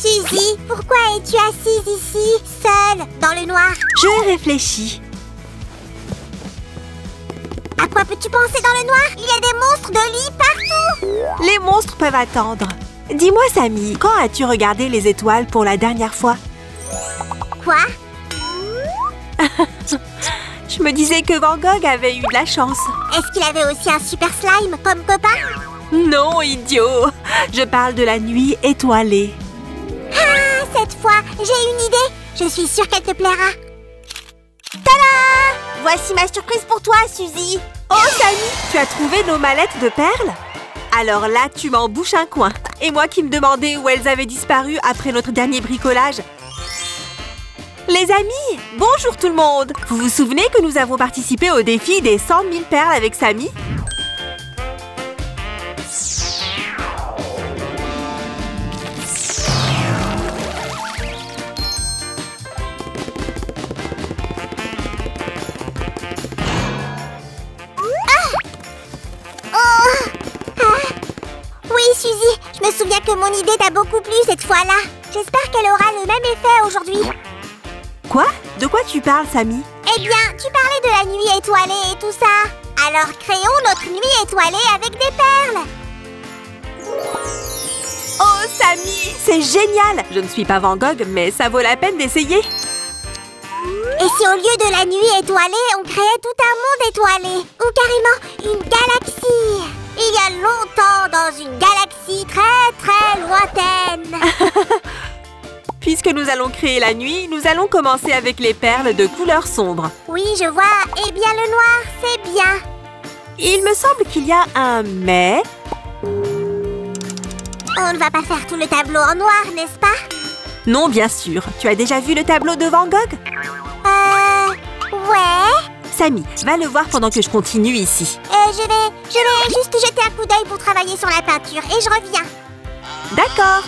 Suzy, pourquoi es-tu assise ici, seule, dans le noir? Je réfléchis. À quoi peux-tu penser dans le noir? Il y a des monstres de lit partout! Les monstres peuvent attendre. Dis-moi, Samy, quand as-tu regardé les étoiles pour la dernière fois? Quoi? Je me disais que Van Gogh avait eu de la chance. Est-ce qu'il avait aussi un super slime comme copain? Non, idiot. Je parle de la nuit étoilée. Ah, cette fois, j'ai une idée. Je suis sûre qu'elle te plaira. Tada! Voici ma surprise pour toi, Suzy. Oh, Samy, tu as trouvé nos mallettes de perles? Alors là, tu m'en bouches un coin. Et moi qui me demandais où elles avaient disparu après notre dernier bricolage. Les amis, bonjour tout le monde! Vous vous souvenez que nous avons participé au défi des 100 000 perles avec Samy? Oui, Suzy, je me souviens que mon idée t'a beaucoup plu cette fois-là. J'espère qu'elle aura le même effet aujourd'hui. Quoi? De quoi tu parles, Samy? Eh bien, tu parlais de la nuit étoilée et tout ça. Alors créons notre nuit étoilée avec des perles. Oh, Samy, c'est génial! Je ne suis pas Van Gogh, mais ça vaut la peine d'essayer. Et si au lieu de la nuit étoilée, on créait tout un monde étoilé? Ou carrément une galaxie? Il y a longtemps, dans une galaxie très lointaine. Puisque nous allons créer la nuit, nous allons commencer avec les perles de couleur sombre. Oui, je vois. Eh bien, le noir, c'est bien. Il me semble qu'il y a un mais. On ne va pas faire tout le tableau en noir, n'est-ce pas? Non, bien sûr. Tu as déjà vu le tableau de Van Gogh? Ouais. Samy, va le voir pendant que je continue ici. Je vais juste jeter un coup d'œil pour travailler sur la peinture et je reviens. D'accord.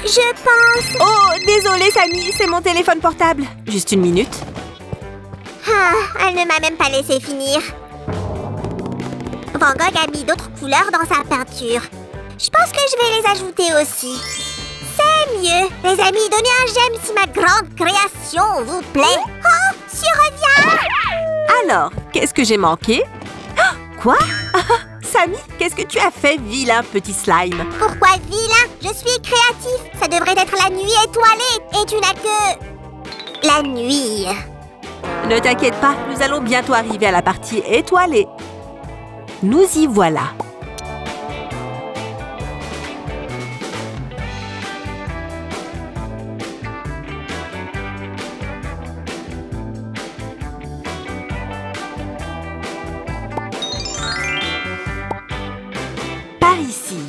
Je pense... Oh, désolée, Samy, c'est mon téléphone portable. Juste une minute. Elle ne m'a même pas laissé finir. Van Gogh a mis d'autres couleurs dans sa peinture. Je pense que je vais les ajouter aussi. C'est mieux. Les amis, donnez un j'aime si ma grande création vous plaît. Oh, tu reviens! Alors, qu'est-ce que j'ai manqué? Quoi? Samy, qu'est-ce que tu as fait, vilain petit slime? Pourquoi vilain? Je suis créatif. Ça devrait être la nuit étoilée. Et tu n'as que... la nuit. Ne t'inquiète pas, nous allons bientôt arriver à la partie étoilée. Nous y voilà. Par ici.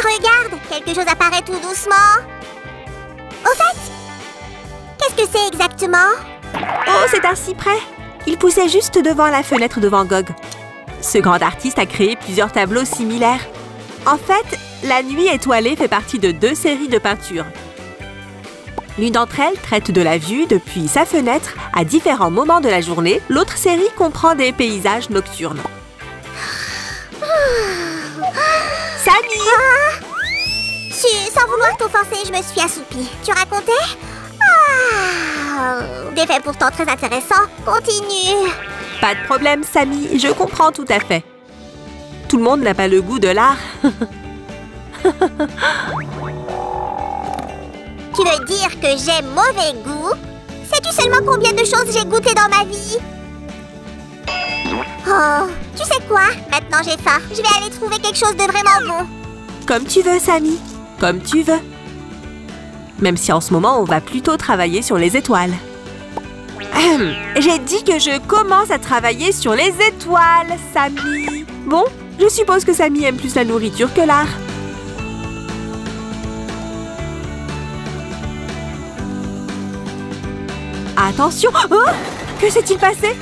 Regarde, quelque chose apparaît tout doucement. Au fait, qu'est-ce que c'est exactement? Oh, c'est un cyprès. Il poussait juste devant la fenêtre de Van Gogh. Ce grand artiste a créé plusieurs tableaux similaires. En fait, la nuit étoilée fait partie de 2 séries de peintures. L'une d'entre elles traite de la vue depuis sa fenêtre à différents moments de la journée. L'autre série comprend des paysages nocturnes. Samy! Sans vouloir t'offenser, je me suis assoupie. Tu racontais? Des faits pourtant très intéressants. Continue. Pas de problème, Samy. Je comprends tout à fait. Tout le monde n'a pas le goût de l'art. Tu veux dire que j'ai mauvais goût? Sais-tu seulement combien de choses j'ai goûté dans ma vie? Oh, tu sais quoi? Maintenant j'ai faim. Je vais aller trouver quelque chose de vraiment bon. Comme tu veux, Samy. Comme tu veux. Même si en ce moment, on va plutôt travailler sur les étoiles. J'ai dit que je commence à travailler sur les étoiles, Samy. Bon, je suppose que Samy aime plus la nourriture que l'art. Attention! Oh! Que s'est-il passé?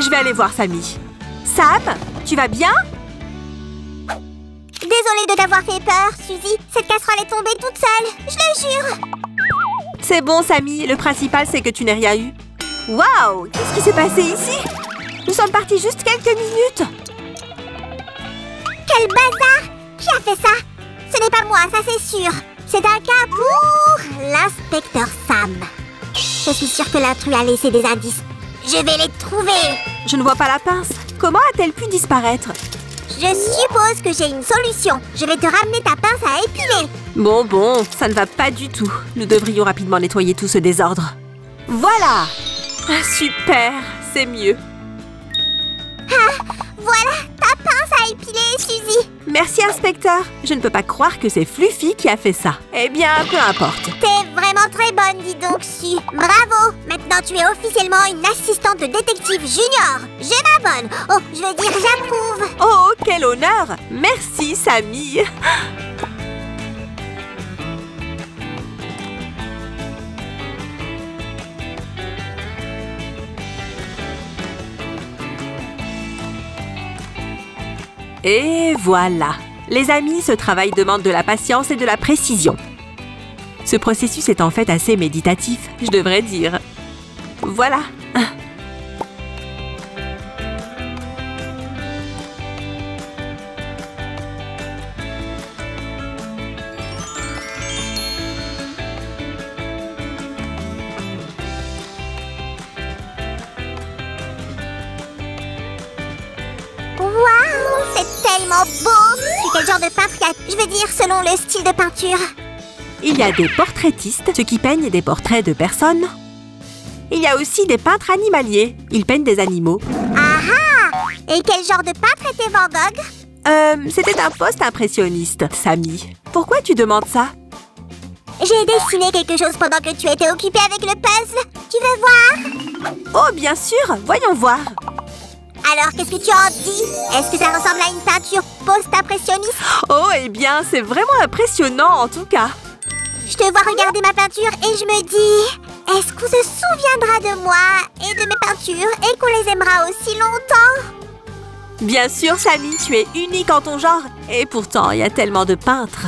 Je vais aller voir Sammy. Sam, tu vas bien? Désolée de t'avoir fait peur, Suzy. Cette casserole est tombée toute seule, je le jure. C'est bon, Sammy. Le principal, c'est que tu n'aies rien eu. Waouh! Qu'est-ce qui s'est passé ici? Nous sommes partis juste quelques minutes. Quel bazar! Qui a fait ça? Ce n'est pas moi, ça c'est sûr. C'est un cas pour l'inspecteur Sam. Je suis sûre que l'intrus a laissé des indices. Je vais les trouver. Je ne vois pas la pince. Comment a-t-elle pu disparaître? Je suppose que j'ai une solution. Je vais te ramener ta pince à épiler. Bon, ça ne va pas du tout. Nous devrions rapidement nettoyer tout ce désordre. Voilà! Ah, super, c'est mieux. Ah, voilà ta pince à épiler, Suzy. Merci, inspecteur. Je ne peux pas croire que c'est Fluffy qui a fait ça. Eh bien, peu importe. T'es vraiment très bonne, dis donc, Su. Bravo. Maintenant, tu es officiellement une assistante de détective junior. Je m'abonne. Oh, je veux dire, j'approuve. Oh, quel honneur! Merci, Sammy. Et voilà. Les amis, ce travail demande de la patience et de la précision. Ce processus est en fait assez méditatif, je devrais dire. Voilà. Waouh, c'est tellement beau. C'est quel genre de peintre il y a? Je veux dire, selon le style de peinture. Il y a des portraitistes, ceux qui peignent des portraits de personnes. Il y a aussi des peintres animaliers. Ils peignent des animaux. Ah ah! Et quel genre de peintre était Van Gogh? C'était un post-impressionniste, Sammy. Pourquoi tu demandes ça? J'ai dessiné quelque chose pendant que tu étais occupée avec le puzzle. Tu veux voir? Oh, bien sûr. Voyons voir. Alors, qu'est-ce que tu en dis? Est-ce que ça ressemble à une peinture post-impressionniste? Oh, eh bien, c'est vraiment impressionnant, en tout cas. Je te vois regarder ma peinture et je me dis... Est-ce qu'on se souviendra de moi et de mes peintures et qu'on les aimera aussi longtemps? Bien sûr, Sammy, tu es unique en ton genre. Et pourtant, il y a tellement de peintres.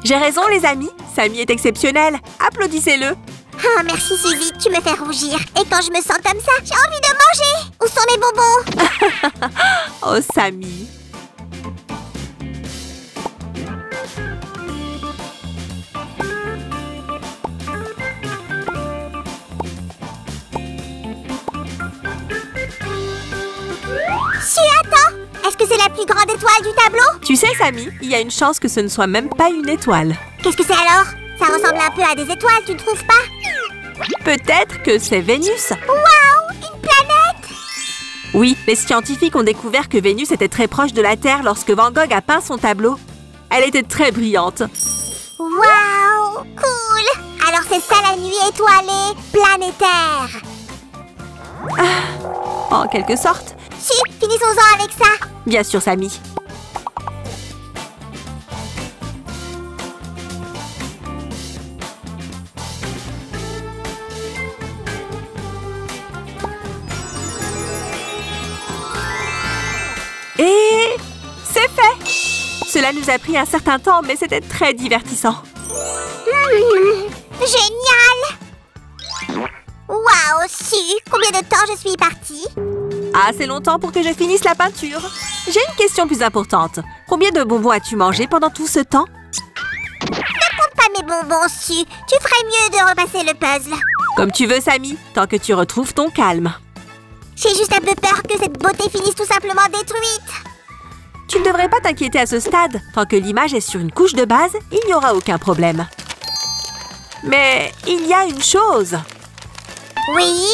J'ai raison, les amis. Sammy est exceptionnel. Applaudissez-le. Ah, merci Suzy, tu me fais rougir. Et quand je me sens comme ça, j'ai envie de manger. Où sont mes bonbons? Oh, Sammy. Attends, est-ce que c'est la plus grande étoile du tableau? Tu sais, Sammy, il y a une chance que ce ne soit même pas une étoile. Qu'est-ce que c'est alors? Ça ressemble un peu à des étoiles, tu ne trouves pas? Peut-être que c'est Vénus. Waouh, une planète! Oui, les scientifiques ont découvert que Vénus était très proche de la Terre lorsque Van Gogh a peint son tableau. Elle était très brillante. Waouh, cool! Alors c'est ça la nuit étoilée planétaire. En quelque sorte. Si, finissons-en avec ça. Bien sûr, Sammy. Et c'est fait! Cela nous a pris un certain temps, mais c'était très divertissant. Génial! Waouh, Su, combien de temps je suis partie? Assez longtemps pour que je finisse la peinture. J'ai une question plus importante. Combien de bonbons as-tu mangé pendant tout ce temps? Ne compte pas mes bonbons, Su. Tu ferais mieux de repasser le puzzle. Comme tu veux, Sammy, tant que tu retrouves ton calme. J'ai juste un peu peur que cette beauté finisse tout simplement détruite. Tu ne devrais pas t'inquiéter à ce stade. Tant que l'image est sur une couche de base, il n'y aura aucun problème. Mais il y a une chose. Oui?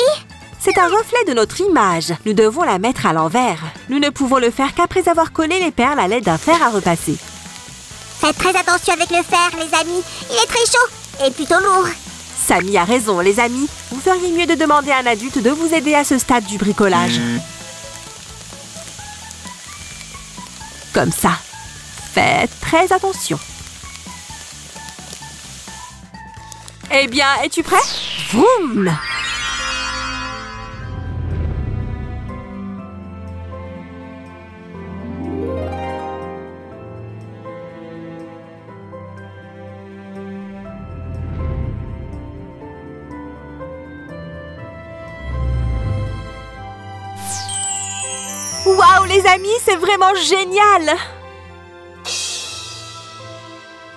C'est un reflet de notre image. Nous devons la mettre à l'envers. Nous ne pouvons le faire qu'après avoir collé les perles à l'aide d'un fer à repasser. Faites très attention avec le fer, les amis. Il est très chaud et plutôt lourd. Sammy a raison, les amis. Vous feriez mieux de demander à un adulte de vous aider à ce stade du bricolage. Comme ça. Faites très attention. Eh bien, es-tu prêt? Vroom! Waouh, les amis, c'est vraiment génial!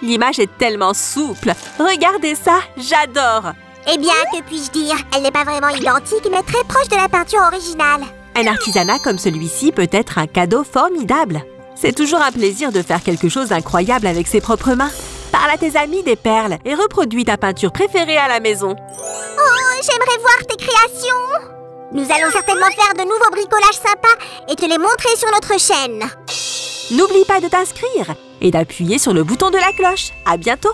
L'image est tellement souple. Regardez ça, j'adore! Eh bien, que puis-je dire? Elle n'est pas vraiment identique, mais très proche de la peinture originale. Un artisanat comme celui-ci peut être un cadeau formidable. C'est toujours un plaisir de faire quelque chose d'incroyable avec ses propres mains. Parle à tes amis des perles et reproduis ta peinture préférée à la maison. Oh, j'aimerais voir tes créations! Nous allons certainement faire de nouveaux bricolages sympas et te les montrer sur notre chaîne. N'oublie pas de t'inscrire et d'appuyer sur le bouton de la cloche. À bientôt!